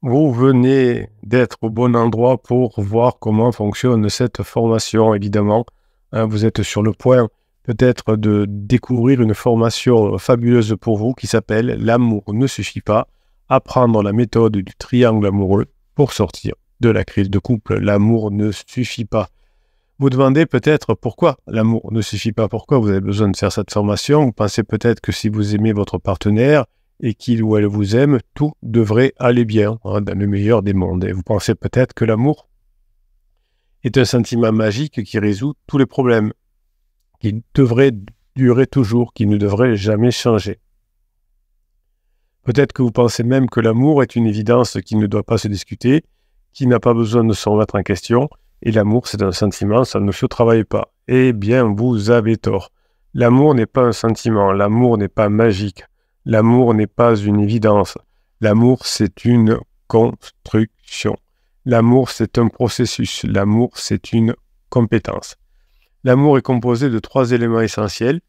Vous venez d'être au bon endroit pour voir comment fonctionne cette formation, évidemment. Vous êtes sur le point peut-être de découvrir une formation fabuleuse pour vous qui s'appelle «L'amour ne suffit pas, apprendre la méthode du triangle amoureux pour sortir de la crise de couple. L'amour ne suffit pas». Vous demandez peut-être pourquoi l'amour ne suffit pas, pourquoi vous avez besoin de faire cette formation. Vous pensez peut-être que si vous aimez votre partenaire et qu'il ou elle vous aime, tout devrait aller bien, dans le meilleur des mondes. Et vous pensez peut-être que l'amour est un sentiment magique qui résout tous les problèmes, qui devrait durer toujours, qui ne devrait jamais changer. Peut-être que vous pensez même que l'amour est une évidence qui ne doit pas se discuter, qui n'a pas besoin de se remettre en question, et l'amour c'est un sentiment, ça ne se travaille pas. Eh bien, vous avez tort. L'amour n'est pas un sentiment, l'amour n'est pas magique, l'amour n'est pas une évidence. L'amour c'est une construction. L'amour c'est un processus, l'amour c'est une compétence. L'amour est composé de 3 éléments essentiels,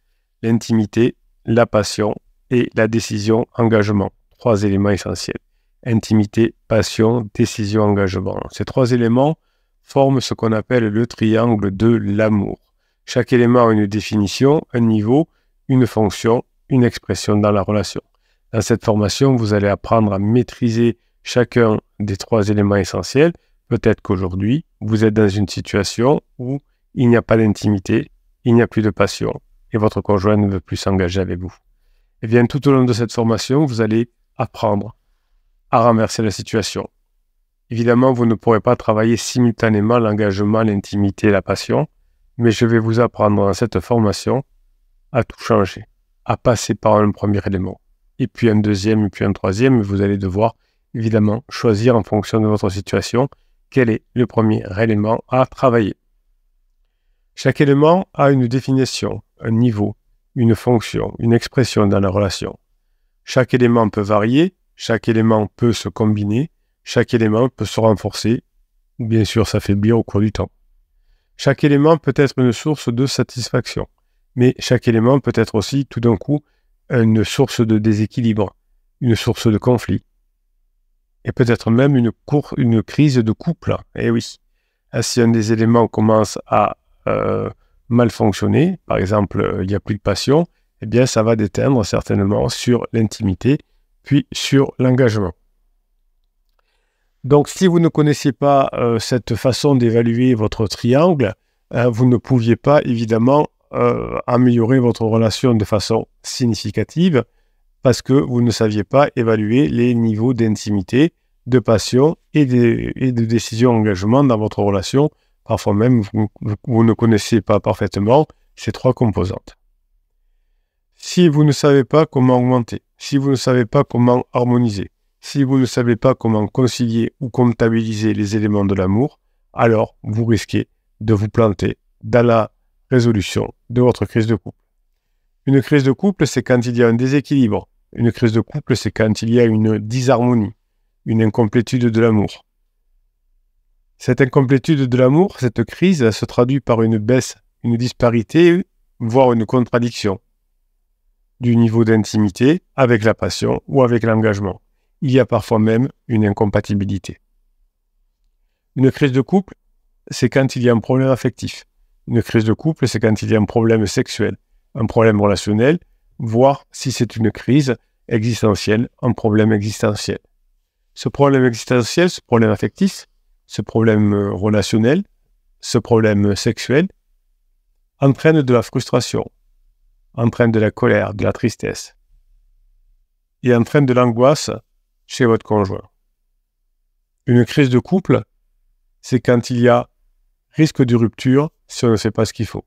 l'intimité, la passion et la décision, engagement. 3 éléments essentiels. Intimité, passion, décision, engagement. Ces 3 éléments forment ce qu'on appelle le triangle de l'amour. Chaque élément a une définition, un niveau, une fonction, une expression dans la relation. Dans cette formation, vous allez apprendre à maîtriser chacun des 3 éléments essentiels. Peut-être qu'aujourd'hui, vous êtes dans une situation où il n'y a pas d'intimité, il n'y a plus de passion, et votre conjoint ne veut plus s'engager avec vous. Eh bien, tout au long de cette formation, vous allez apprendre à renverser la situation. Évidemment, vous ne pourrez pas travailler simultanément l'engagement, l'intimité et la passion, mais je vais vous apprendre dans cette formation à tout changer, à passer par un premier élément, et puis un deuxième, et puis un troisième, et vous allez devoir évidemment choisir en fonction de votre situation quel est le premier élément à travailler. Chaque élément a une définition, un niveau, une fonction, une expression dans la relation. Chaque élément peut varier, chaque élément peut se combiner, chaque élément peut se renforcer, ou bien sûr s'affaiblir au cours du temps. Chaque élément peut être une source de satisfaction, mais chaque élément peut être aussi tout d'un coup une source de déséquilibre, une source de conflit, et peut-être même une crise de couple. Eh oui, si un des éléments commence à mal fonctionner, par exemple, il n'y a plus de passion, eh bien, ça va déteindre certainement sur l'intimité, puis sur l'engagement. Donc, si vous ne connaissez pas cette façon d'évaluer votre triangle, vous ne pouviez pas, évidemment, améliorer votre relation de façon significative parce que vous ne saviez pas évaluer les niveaux d'intimité, de passion et de décision engagement dans votre relation. Parfois même, vous ne connaissez pas parfaitement ces 3 composantes. Si vous ne savez pas comment augmenter, si vous ne savez pas comment harmoniser, si vous ne savez pas comment concilier ou comptabiliser les éléments de l'amour, alors vous risquez de vous planter dans la résolution de votre crise de couple. Une crise de couple, c'est quand il y a un déséquilibre. Une crise de couple, c'est quand il y a une disharmonie, une incomplétude de l'amour. Cette incomplétude de l'amour, cette crise, se traduit par une baisse, une disparité, voire une contradiction du niveau d'intimité avec la passion ou avec l'engagement. Il y a parfois même une incompatibilité. Une crise de couple, c'est quand il y a un problème affectif. Une crise de couple, c'est quand il y a un problème sexuel, un problème relationnel, voire si c'est une crise existentielle, un problème existentiel. Ce problème existentiel, ce problème affectif, ce problème relationnel, ce problème sexuel, entraîne de la frustration, entraîne de la colère, de la tristesse, et entraîne de l'angoisse chez votre conjoint. Une crise de couple, c'est quand il y a risque de rupture si on ne fait pas ce qu'il faut.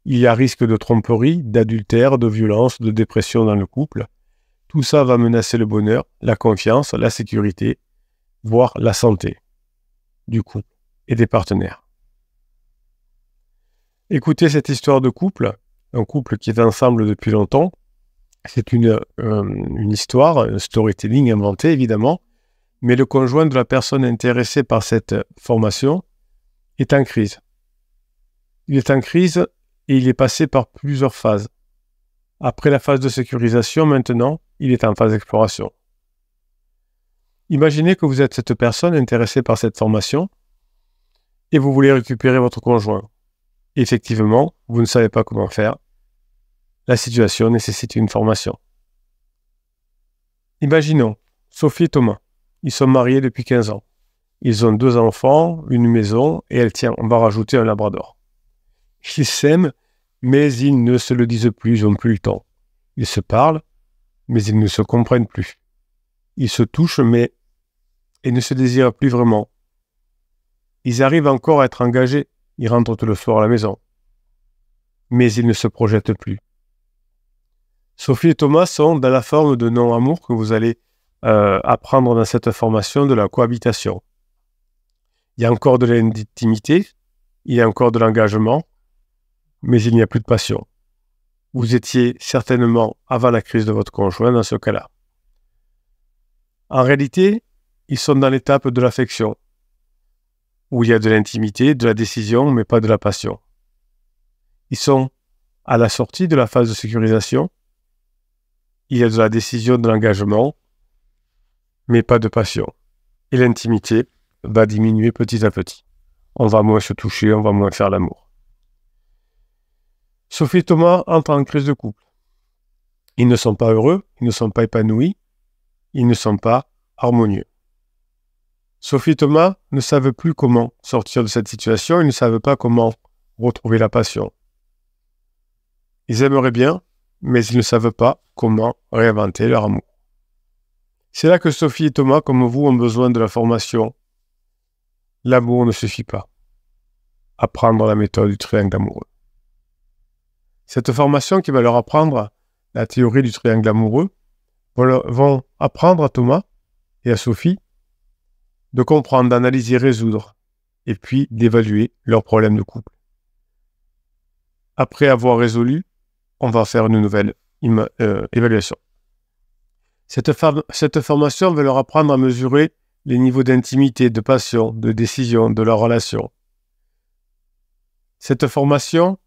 Il y a risque de tromperie, d'adultère, de violence, de dépression dans le couple. Tout ça va menacer le bonheur, la confiance, la sécurité, voire la santé du couple et des partenaires. Écoutez cette histoire de couple, un couple qui est ensemble depuis longtemps. C'est une histoire, un storytelling inventé évidemment, mais le conjoint de la personne intéressée par cette formation est en crise. Il est en crise et il est passé par plusieurs phases. Après la phase de sécurisation, maintenant, il est en phase d'exploration. Imaginez que vous êtes cette personne intéressée par cette formation et vous voulez récupérer votre conjoint. Effectivement, vous ne savez pas comment faire. La situation nécessite une formation. Imaginons, Sophie et Thomas, ils sont mariés depuis 15 ans. Ils ont 2 enfants, une maison et on va rajouter un labrador. Ils s'aiment, mais ils ne se le disent plus, ils n'ont plus le temps. Ils se parlent, mais ils ne se comprennent plus. Ils se touchent, mais ils ne se désirent plus vraiment. Ils arrivent encore à être engagés. Ils rentrent tout le soir à la maison. Mais ils ne se projettent plus. Sophie et Thomas sont dans la forme de non-amour que vous allez apprendre dans cette formation de la cohabitation. Il y a encore de l'intimité, il y a encore de l'engagement, mais il n'y a plus de passion. Vous étiez certainement avant la crise de votre conjoint dans ce cas-là. En réalité, ils sont dans l'étape de l'affection, où il y a de l'intimité, de la décision, mais pas de la passion. Ils sont à la sortie de la phase de sécurisation. Il y a de la décision, de l'engagement, mais pas de passion. Et l'intimité va diminuer petit à petit. On va moins se toucher, on va moins faire l'amour. Sophie et Thomas entrent en crise de couple. Ils ne sont pas heureux, ils ne sont pas épanouis, ils ne sont pas harmonieux. Sophie et Thomas ne savent plus comment sortir de cette situation, ils ne savent pas comment retrouver la passion. Ils aimeraient bien, mais ils ne savent pas comment réinventer leur amour. C'est là que Sophie et Thomas, comme vous, ont besoin de la formation. L'amour ne suffit pas. Apprendre la méthode du triangle amoureux. Cette formation qui va leur apprendre la théorie du triangle amoureux vont apprendre à Thomas et à Sophie de comprendre, d'analyser, résoudre et puis d'évaluer leurs problèmes de couple. Après avoir résolu, on va faire une nouvelle évaluation. Cette formation va leur apprendre à mesurer les niveaux d'intimité, de passion, de décision, de leur relation. Cette formation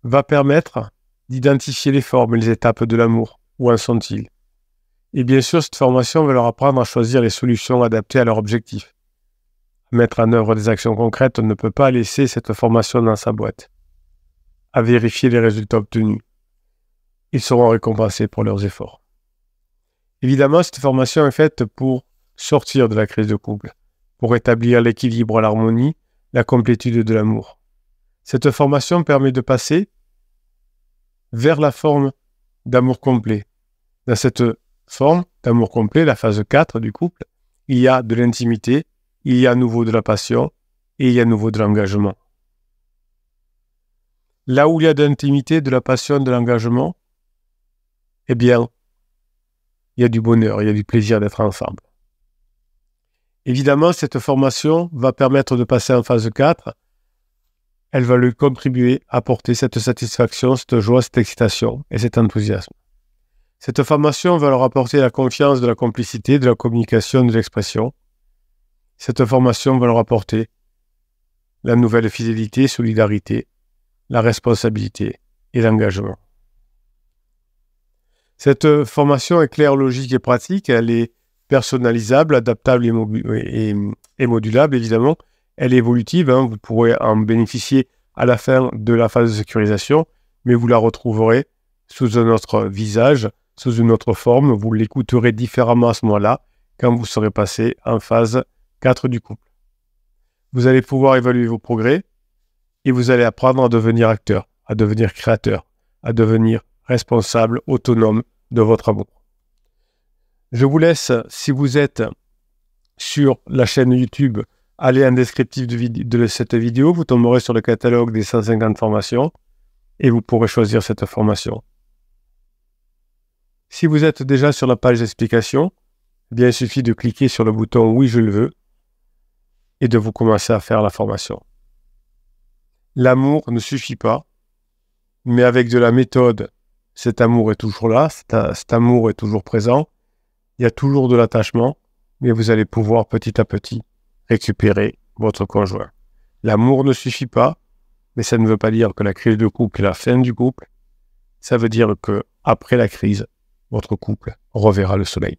va permettre d'identifier les formes et les étapes de l'amour. Où en sont-ils? Et bien sûr, cette formation va leur apprendre à choisir les solutions adaptées à leur objectif. Mettre en œuvre des actions concrètes, on ne peut pas laisser cette formation dans sa boîte. À vérifier les résultats obtenus. Ils seront récompensés pour leurs efforts. Évidemment, cette formation est faite pour sortir de la crise de couple, pour établir l'équilibre, l'harmonie, la complétude de l'amour. Cette formation permet de passer vers la forme d'amour complet. Dans cette forme d'amour complet, la phase 4 du couple, il y a de l'intimité, il y a à nouveau de la passion et il y a à nouveau de l'engagement. Là où il y a de l'intimité, de la passion, de l'engagement, eh bien, il y a du bonheur, il y a du plaisir d'être ensemble. Évidemment, cette formation va permettre de passer en phase 4. Elle va lui contribuer à apporter cette satisfaction, cette joie, cette excitation et cet enthousiasme. Cette formation va leur apporter la confiance, de la complicité, de la communication, de l'expression. Cette formation va leur apporter la nouvelle fidélité, solidarité, la responsabilité et l'engagement. Cette formation est claire, logique et pratique. Elle est personnalisable, adaptable et modulable, évidemment. Elle est évolutive. Vous pourrez en bénéficier à la fin de la phase de sécurisation, mais vous la retrouverez sous un autre visage, sous une autre forme. Vous l'écouterez différemment à ce moment-là, quand vous serez passé en phase 4 du couple. Vous allez pouvoir évaluer vos progrès et vous allez apprendre à devenir acteur, à devenir créateur, à devenir responsable, autonome de votre amour. Je vous laisse, si vous êtes sur la chaîne YouTube, allez en descriptif de cette vidéo, vous tomberez sur le catalogue des 150 formations et vous pourrez choisir cette formation. Si vous êtes déjà sur la page d'explication, eh bien, il suffit de cliquer sur le bouton « Oui, je le veux » et de vous commencer à faire la formation. L'amour ne suffit pas, mais avec de la méthode, cet amour est toujours là, cet amour est toujours présent, il y a toujours de l'attachement, mais vous allez pouvoir petit à petit récupérer votre conjoint. L'amour ne suffit pas, mais ça ne veut pas dire que la crise de couple est la fin du couple. Ça veut dire que après la crise, votre couple reverra le soleil.